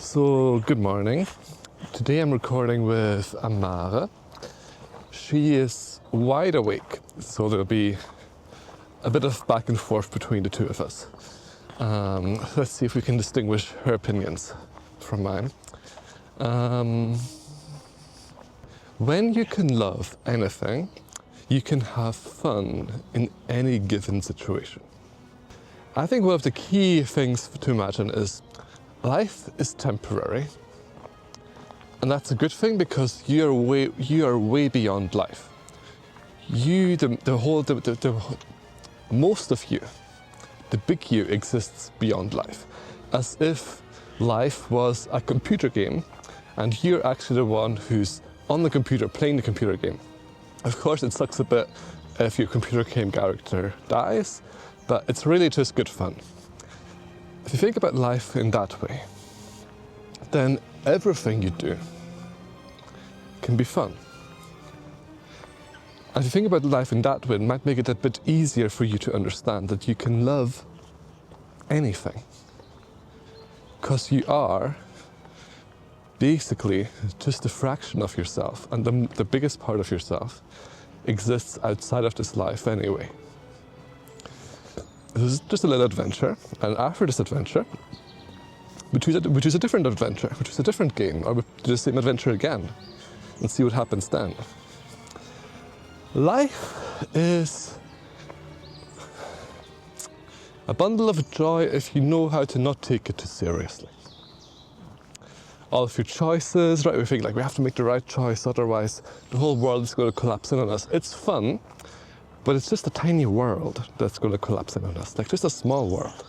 So, good morning. Today I'm recording with Amara. She is wide awake, so there'll be a bit of back and forth between the two of us. Let's see if we can distinguish her opinions from mine. When you can love anything, you can have fun in any given situation. I think one of the key things to imagine is life is temporary, and that's a good thing because you are way beyond life. Most of you, the big you, exists beyond life, as if life was a computer game, and you're actually the one who's on the computer playing the computer game. Of course, it sucks a bit if your computer game character dies, but it's really just good fun. If you think about life in that way, then everything you do can be fun. And if you think about life in that way, it might make it a bit easier for you to understand that you can love anything. Because you are basically just a fraction of yourself, and the biggest part of yourself exists outside of this life anyway. This is just a little adventure, and after this adventure, we choose a different adventure, we choose a different game, or we do the same adventure again, and see what happens then. Life is a bundle of joy if you know how to not take it too seriously. All of your choices, right? We think like we have to make the right choice, otherwise the whole world is going to collapse in on us. It's fun, but it's just a tiny world that's going to collapse in on us, like just a small world.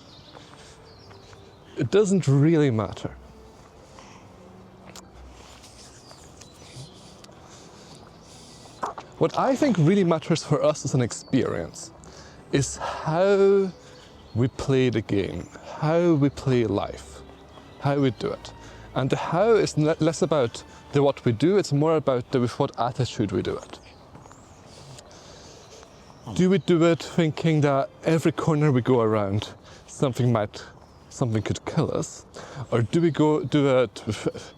It doesn't really matter. What I think really matters for us as an experience is how we play the game, how we play life, how we do it. And the how is less about the what we do, it's more about with what attitude we do it. Do we do it thinking that every corner we go around, something could kill us? Or do we do it with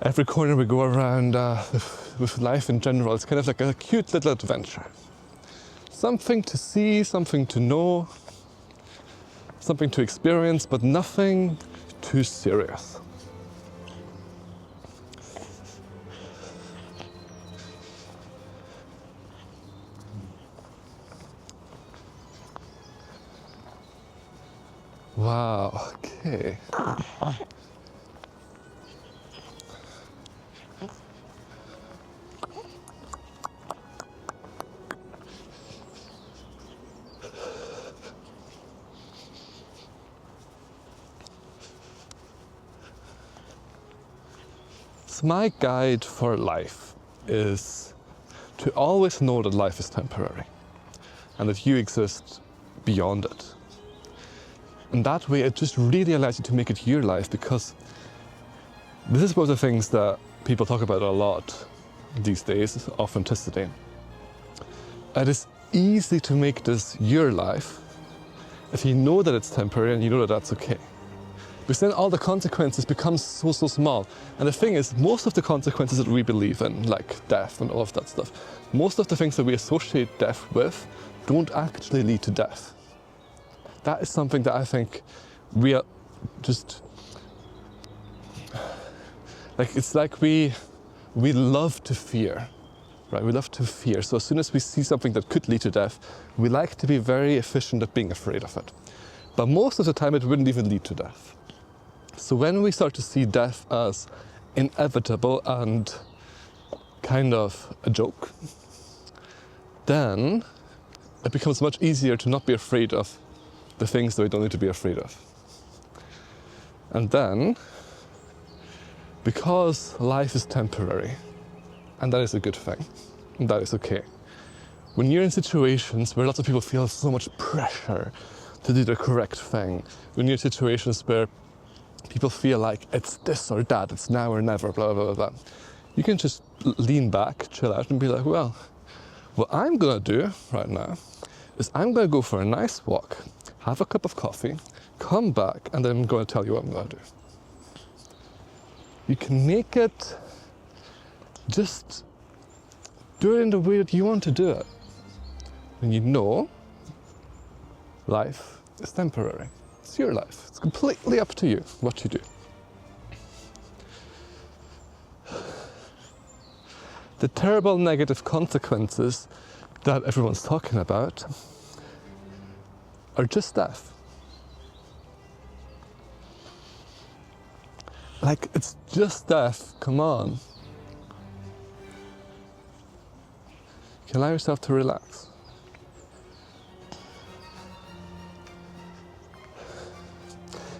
every corner we go around with life in general? It's kind of like a cute little adventure. Something to see, something to know, something to experience, but nothing too serious. Wow, okay. So my guide for life is to always know that life is temporary and that you exist beyond it. And that way it just really allows you to make it your life, because this is one of the things that people talk about a lot these days, authenticity. It is easy to make this your life if you know that it's temporary and you know that that's okay. Because then all the consequences become so small. And the thing is, most of the consequences that we believe in, like death and all of that stuff, most of the things that we associate death with don't actually lead to death. That is something that I think we are just, like, it's like we love to fear, right? We love to fear. So as soon as we see something that could lead to death, we like to be very efficient at being afraid of it. But most of the time it wouldn't even lead to death. So when we start to see death as inevitable and kind of a joke, then it becomes much easier to not be afraid of the things that we don't need to be afraid of. And then, because life is temporary, and that is a good thing, and that is okay, when you're in situations where lots of people feel so much pressure to do the correct thing, when you're in situations where people feel like it's this or that, it's now or never, blah, blah, blah, blah, you can just lean back, chill out, and be like, well, what I'm gonna do right now is I'm gonna go for a nice walk, have a cup of coffee, come back, and then I'm going to tell you what I'm going to do. You can make it, just do it in the way that you want to do it. And you know life is temporary. It's your life. It's completely up to you what you do. The terrible negative consequences that everyone's talking about are just death. Like, it's just death, come on. You can allow yourself to relax.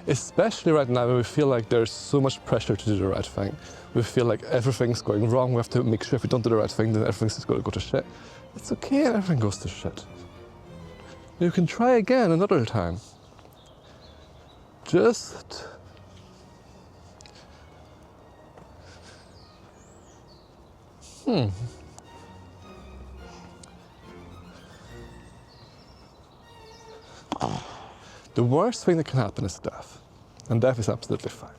Especially right now when we feel like there's so much pressure to do the right thing. We feel like everything's going wrong, we have to make sure if we don't do the right thing, then everything's just going to go to shit. It's okay, everything goes to shit. You can try again another time. Just The worst thing that can happen is death. And death is absolutely fine.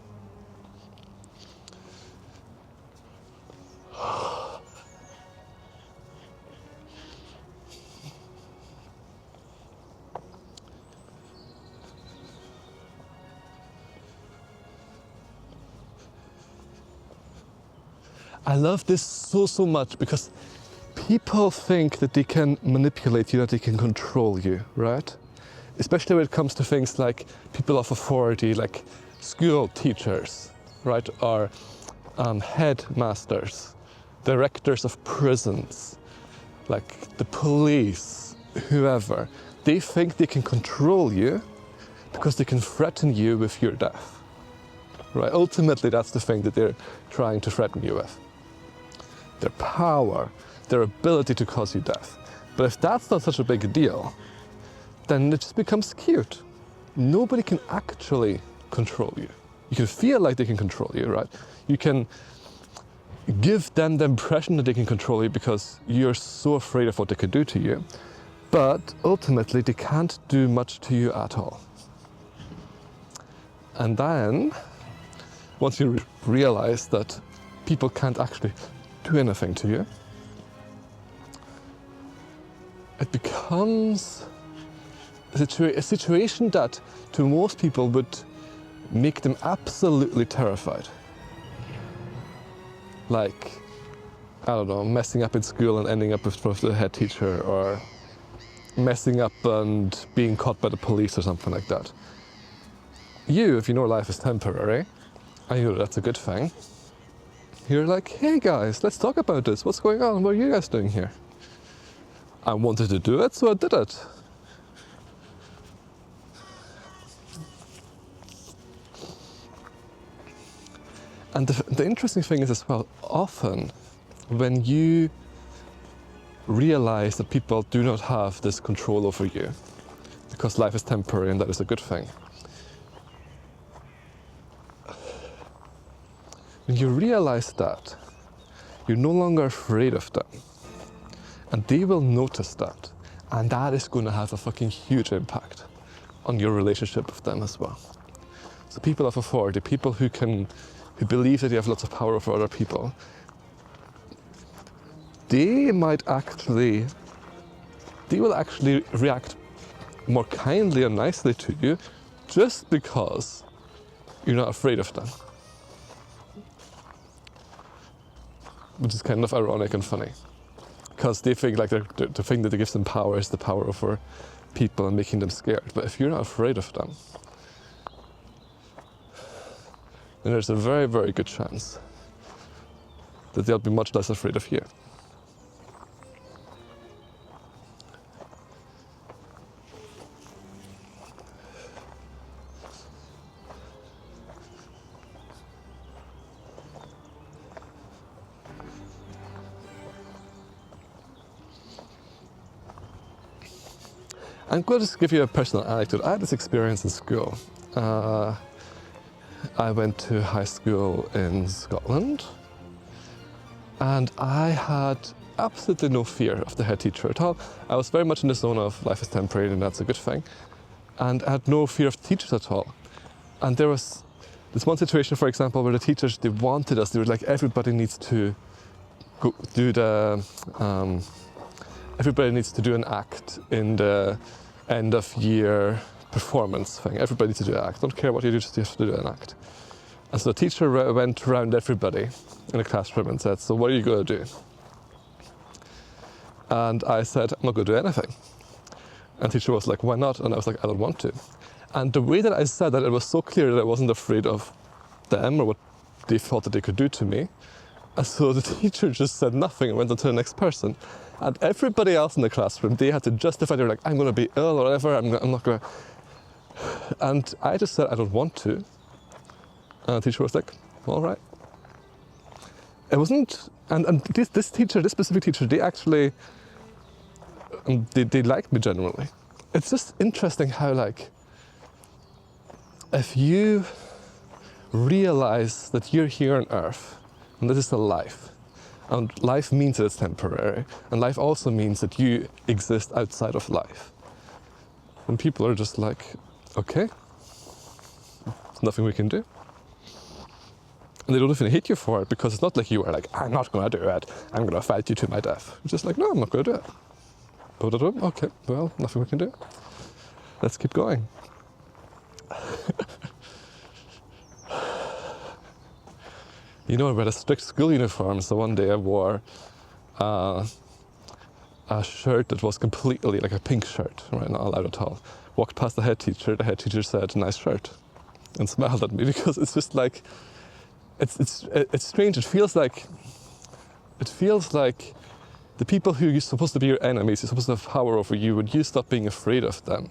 I love this so much because people think that they can manipulate you, that they can control you, right? Especially when it comes to things like people of authority, like school teachers, right? Or headmasters, directors of prisons, like the police, whoever. They think they can control you because they can threaten you with your death, right? Ultimately, that's the thing that they're trying to threaten you with. Their power, their ability to cause you death. But if that's not such a big deal, then it just becomes cute. Nobody can actually control you. You can feel like they can control you, right? You can give them the impression that they can control you because you're so afraid of what they could do to you. But ultimately, they can't do much to you at all. And then, once you realize that people can't actually do anything to you, it becomes a situation that to most people would make them absolutely terrified. Like, I don't know, messing up in school and ending up with the head teacher, or messing up and being caught by the police or something like that. You, if you know life is temporary, and you know that's a good thing, you're like, hey guys, let's talk about this. What's going on? What are you guys doing here? I wanted to do it, so I did it. And the interesting thing is as well, often when you realize that people do not have this control over you, because life is temporary and that is a good thing, when you realize that, you're no longer afraid of them. And they will notice that. And that is going to have a fucking huge impact on your relationship with them as well. So people of authority, people who believe that they have lots of power over other people, they will actually react more kindly and nicely to you just because you're not afraid of them. Which is kind of ironic and funny. Because they think like the thing that gives them power is the power over people and making them scared. But if you're not afraid of them, then there's a very, very good chance that they'll be much less afraid of you. I'm going to just give you a personal anecdote. I had this experience in school. I went to high school in Scotland, and I had absolutely no fear of the head teacher at all. I was very much in the zone of life is temporary and that's a good thing. And I had no fear of teachers at all. And there was This one situation, for example, where the teachers, they wanted us, they were like, everybody needs to go do the, everybody needs to do an act in the end of year performance thing. Everybody needs to do an act. Don't care what you do, just you have to do an act. And so the teacher went around everybody in the classroom and said, so what are you going to do? And I said, I'm not going to do anything. And the teacher was like, why not? And I was like, I don't want to. And the way that I said that, it was so clear that I wasn't afraid of them or what they thought that they could do to me. And so the teacher just said nothing and went on to the next person. And everybody else in the classroom, they had to justify, they were like, I'm going to be ill or whatever, I'm not going to. And I just said, I don't want to. And the teacher was like, all right. It wasn't, and this teacher, this specific teacher, they actually, they liked me generally. It's just interesting how, like, if you realize that you're here on Earth, and this is a life, and life means that it's temporary, and life also means that you exist outside of life, and people are just like, okay, nothing we can do. And they don't even hate you for it, because it's not like you are like, I'm not going to do it, I'm going to fight you to my death. You're just like, no, I'm not going to do it. Okay, well, nothing we can do. Let's keep going. You know, I wear a strict school uniform, so one day I wore a shirt that was completely like a pink shirt, right, not allowed at all. Walked past the head teacher said, nice shirt, and smiled at me, because it's just like, it's strange. It feels like the people who are supposed to be your enemies, who are supposed to have power over you, when you stop being afraid of them,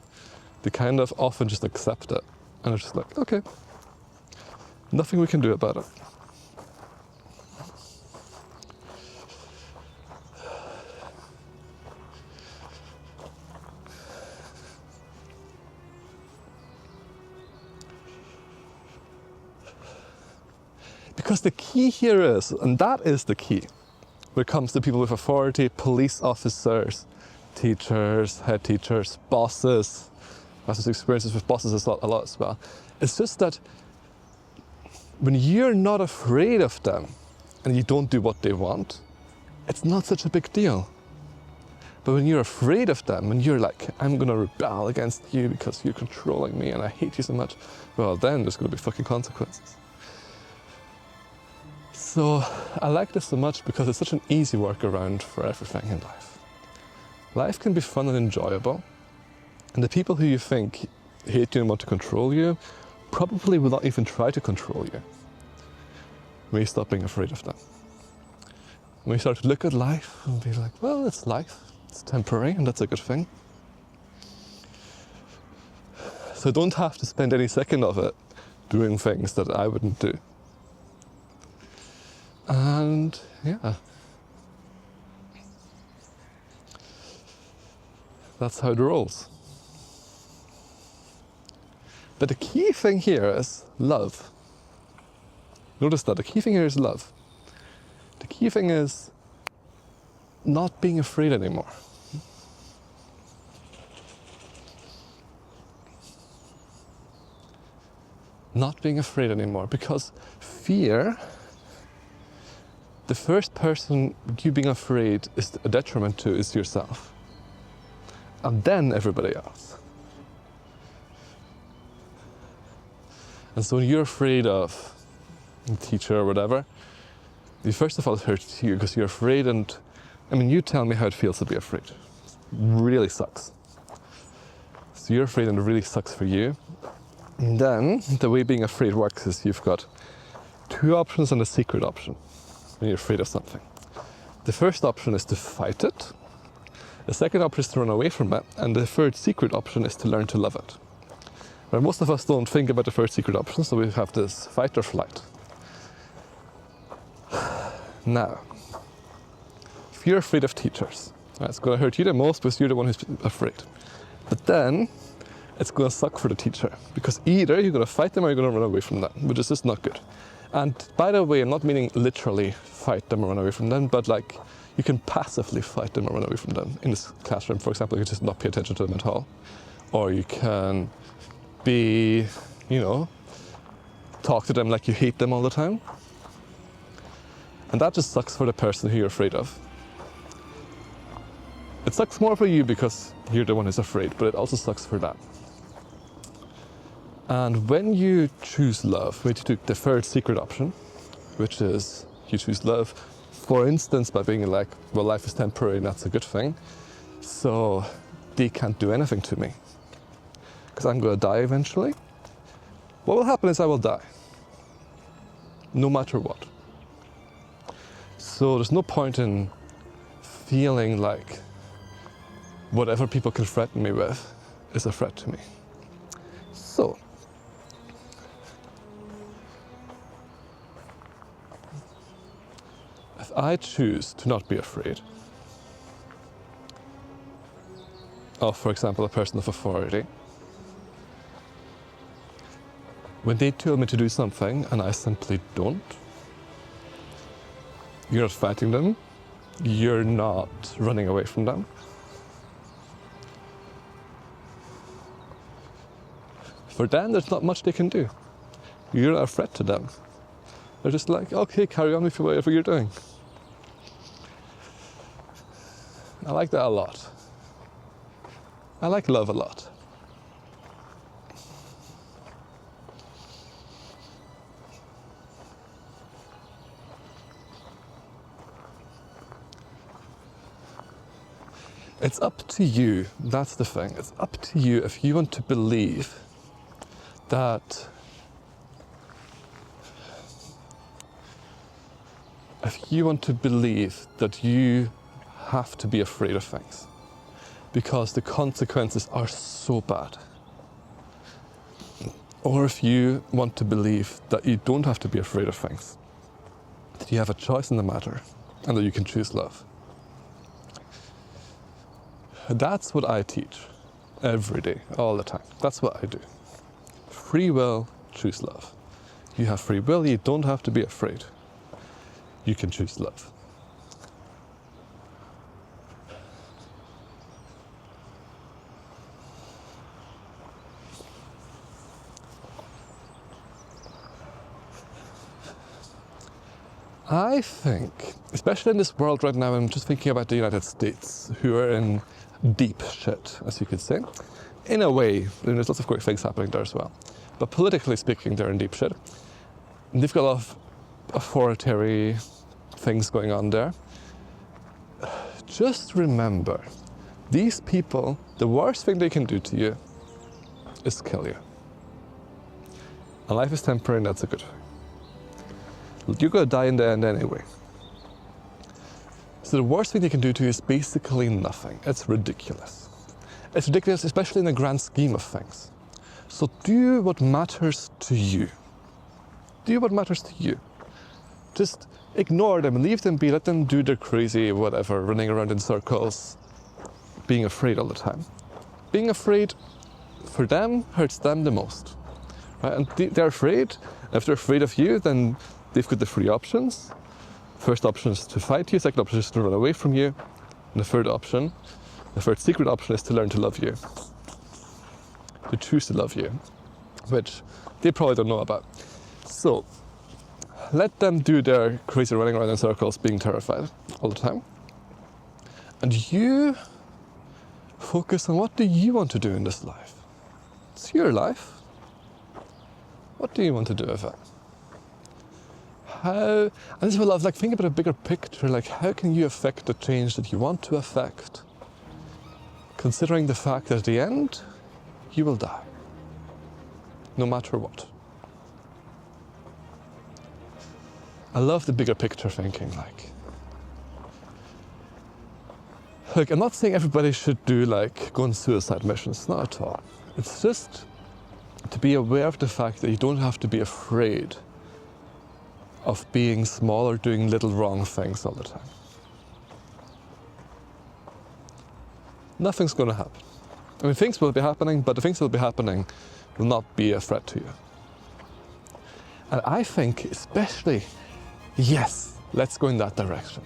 they kind of often just accept it. And it's just like, okay, nothing we can do about it. Because the key here is, and that is the key, when it comes to people with authority, police officers, teachers, head teachers, bosses. I have experiences with bosses a lot as well. It's just that when you're not afraid of them and you don't do what they want, it's not such a big deal. But when you're afraid of them and you're like, I'm going to rebel against you because you're controlling me and I hate you so much, well, then there's going to be fucking consequences. So I like this so much because it's such an easy workaround for everything in life. Life can be fun and enjoyable, and the people who you think hate you and want to control you probably will not even try to control you when you stop being afraid of them. When you start to look at life and be like, well, it's life, it's temporary, and that's a good thing. So I don't have to spend any second of it doing things that I wouldn't do. And yeah, that's how it rolls. But the key thing here is love. Notice that the key thing here is love. The key thing is not being afraid anymore. Not being afraid anymore, because fear, the first person you being afraid is a detriment to is yourself. And then everybody else. And so when you're afraid of a teacher or whatever, you first of all it hurts you because you're afraid, and I mean, you tell me how it feels to be afraid. It really sucks. So you're afraid and it really sucks for you. And then the way being afraid works is you've got two options and a secret option when you're afraid of something. The first option is to fight it. The second option is to run away from it. And the third secret option is to learn to love it. But most of us don't think about the first secret option, so we have this fight or flight. Now, if you're afraid of teachers, it's going to hurt you the most because you're the one who's afraid. But then, it's going to suck for the teacher, because either you're going to fight them or you're going to run away from them, which is just not good. And by the way, I'm not meaning literally fight them or run away from them, but like you can passively fight them or run away from them. In this classroom, for example, you can just not pay attention to them at all. Or you can be, talk to them like you hate them all the time. And that just sucks for the person who you're afraid of. It sucks more for you because you're the one who's afraid, but it also sucks for them. And when you choose love, when you do the third secret option, which is you choose love, for instance, by being like, well, life is temporary and that's a good thing, so they can't do anything to me because I'm going to die eventually. What will happen is I will die, no matter what. So there's no point in feeling like whatever people can threaten me with is a threat to me. So, if I choose to not be afraid of, for example, a person of authority, when they tell me to do something and I simply don't, you're not fighting them, you're not running away from them. For them, there's not much they can do. You're not a threat to them. They're just like, okay, carry on with whatever you're doing. I like that a lot. I like love a lot. It's up to you, that's the thing. It's up to you if you want to believe that you have to be afraid of things because the consequences are so bad. Or if you want to believe that you don't have to be afraid of things, that you have a choice in the matter and that you can choose love. That's what I teach every day, all the time. That's what I do. Free will, choose love. You have free will, you don't have to be afraid. You can choose love. I think, especially in this world right now, I'm just thinking about the United States, who are in deep shit, as you could say. In a way, there's lots of great things happening there as well. But politically speaking, they're in deep shit. And they've got a lot of authoritarian things going on there. Just remember, these people, the worst thing they can do to you is kill you. And life is temporary and that's a good thing. You're going to die in the end anyway. So the worst thing they can do to you is basically nothing. It's ridiculous. It's ridiculous, especially in the grand scheme of things. So do what matters to you. Do what matters to you. Just ignore them, leave them be, let them do their crazy whatever, running around in circles, being afraid all the time. Being afraid, for them, hurts them the most. Right? And they're afraid. If they're afraid of you, then they've got the three options. First option is to fight you, second option is to run away from you, and the third secret option is to learn to love you. To choose to love you, which they probably don't know about. So, let them do their crazy running around in circles, being terrified all the time. And you focus on what do you want to do in this life. It's your life. What do you want to do with it? And this is what I love, like, think about a bigger picture, like how can you affect the change that you want to affect, considering the fact that at the end, you will die, no matter what. I love the bigger picture thinking, like, I'm not saying everybody should do, like, go on suicide missions, not at all. It's just to be aware of the fact that you don't have to be afraid of being small or doing little wrong things all the time. Nothing's going to happen. I mean, things will be happening, but the things that will be happening will not be a threat to you. And I think, especially, yes, let's go in that direction.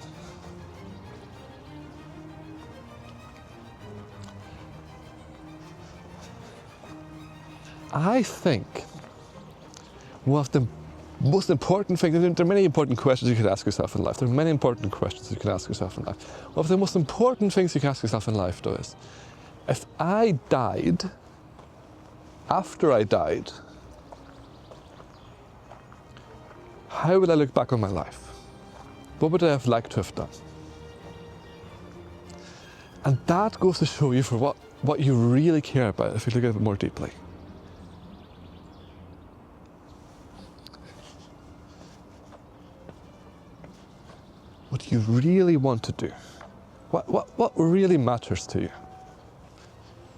I think one of the most important things, there are many important questions you can ask yourself in life. There are many important questions you can ask yourself in life. One of the most important things you can ask yourself in life, though, is if I died, after I died, how would I look back on my life? What would I have liked to have done? And that goes to show you for what you really care about if you look at it more deeply. What you really want to do. What really matters to you.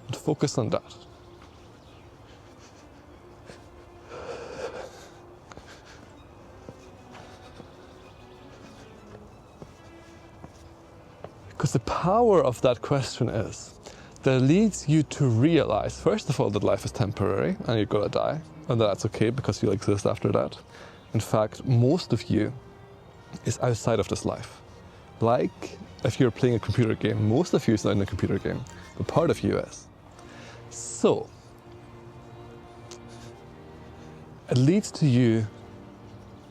And focus on that. Because the power of that question is that it leads you to realize, first of all, that life is temporary and you're gonna die, and that's okay because you'll exist after that. In fact, most of you is outside of this life. Like if you're playing a computer game, most of you is not in a computer game, but part of you is. So, it leads to you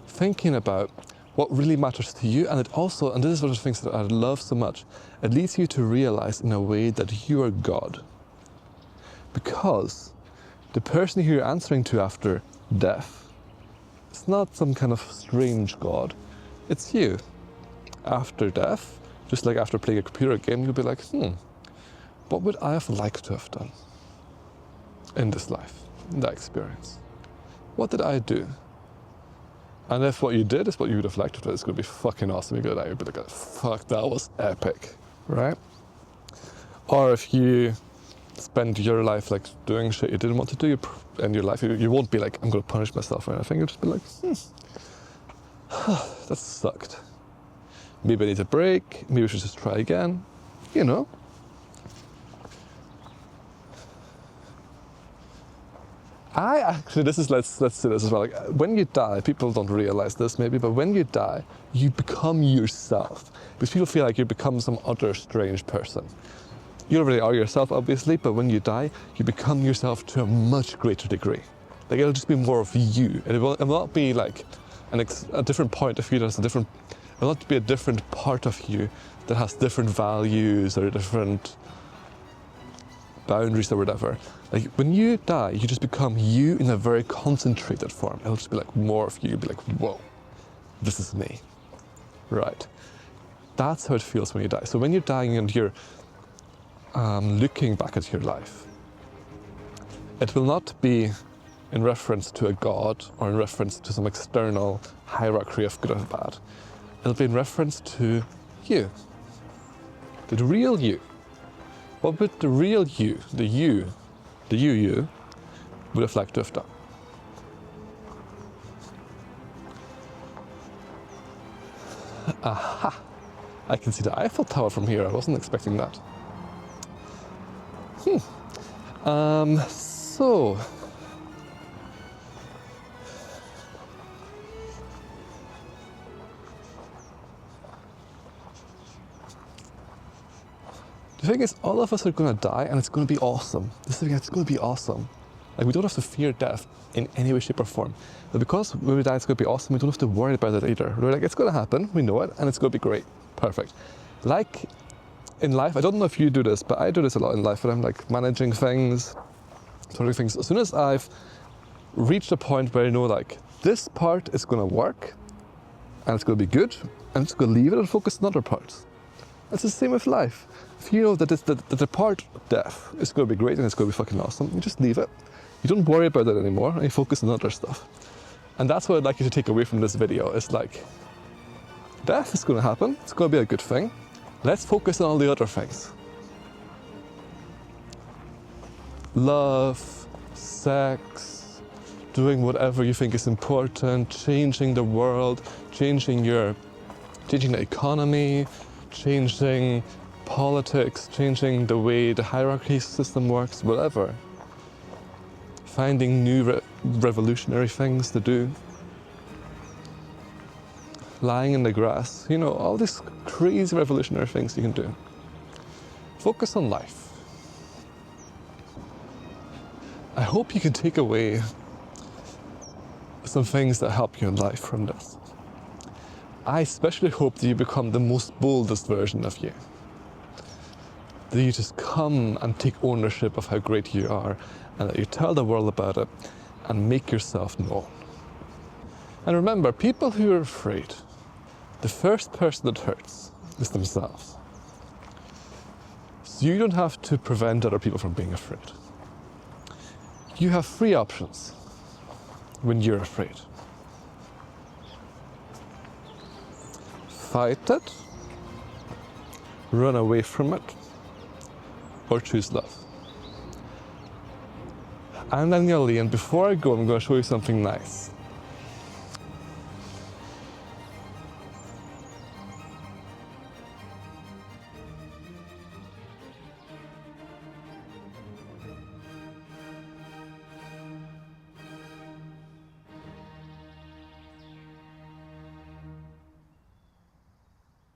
thinking about what really matters to you, and it also, and this is one of the things that I love so much, it leads you to realize in a way that you are God. Because the person who you're answering to after death, it's not some kind of strange God, it's you. After death, just like after playing a computer game, you'll be like, what would I have liked to have done in this life, in that experience? What did I do? And if what you did is what you would have liked to do, it's going to be fucking awesome. You're going to be like, fuck, that was epic, right? Or if you spend your life like doing shit you didn't want to do in your life, you won't be like, I'm going to punish myself or anything. You'll just be like, that sucked. Maybe I need a break. Maybe we should just try again. You know. Let's say this as well. Like, when you die, people don't realize this maybe, but when you die, you become yourself. Because people feel like you become some other strange person. You don't really are yourself, obviously, but when you die, you become yourself to a much greater degree. Like, it'll just be more of you. It will not be like a different point of you that's it will not be a different part of you that has different values or different boundaries or whatever. Like, when you die, you just become you in a very concentrated form. It'll just be like more of you. You'll be like, whoa, this is me. Right. That's how it feels when you die. So when you're dying and you're looking back at your life, it will not be in reference to a God or in reference to some external hierarchy of good and bad. It'll be in reference to you, the real you. What would the real you, the you would have liked to have done? Aha! I can see the Eiffel Tower from here. I wasn't expecting that. So... the thing is, all of us are going to die and it's going to be awesome. This thing, it's going to be awesome. Like, we don't have to fear death in any way, shape or form. But because when we die it's going to be awesome, we don't have to worry about it either. We're like, it's going to happen, we know it, and it's going to be great. Perfect. Like in life, I don't know if you do this, but I do this a lot in life when I'm like managing things, sorting things. As soon as I've reached a point where I know like, this part is going to work, and it's going to be good, I'm just going to leave it and focus on other parts. It's the same with life. If you know that the part of death is going to be great and it's going to be fucking awesome, you just leave it. You don't worry about it anymore and you focus on other stuff. And that's what I'd like you to take away from this video. It's like, death is going to happen, it's going to be a good thing. Let's focus on all the other things. Love, sex, doing whatever you think is important, changing the world, changing the economy, changing politics, changing the way the hierarchy system works, whatever. Finding new revolutionary things to do. Lying in the grass, you know, all these crazy revolutionary things you can do. Focus on life. I hope you can take away some things that help you in life from this. I especially hope that you become the most boldest version of you. That you just come and take ownership of how great you are, and that you tell the world about it and make yourself known. And remember, people who are afraid, the first person that hurts is themselves. So you don't have to prevent other people from being afraid. You have three options when you're afraid. Fight it, run away from it, or choose love. I'm Daniel Lee, and before I go, I'm going to show you something nice.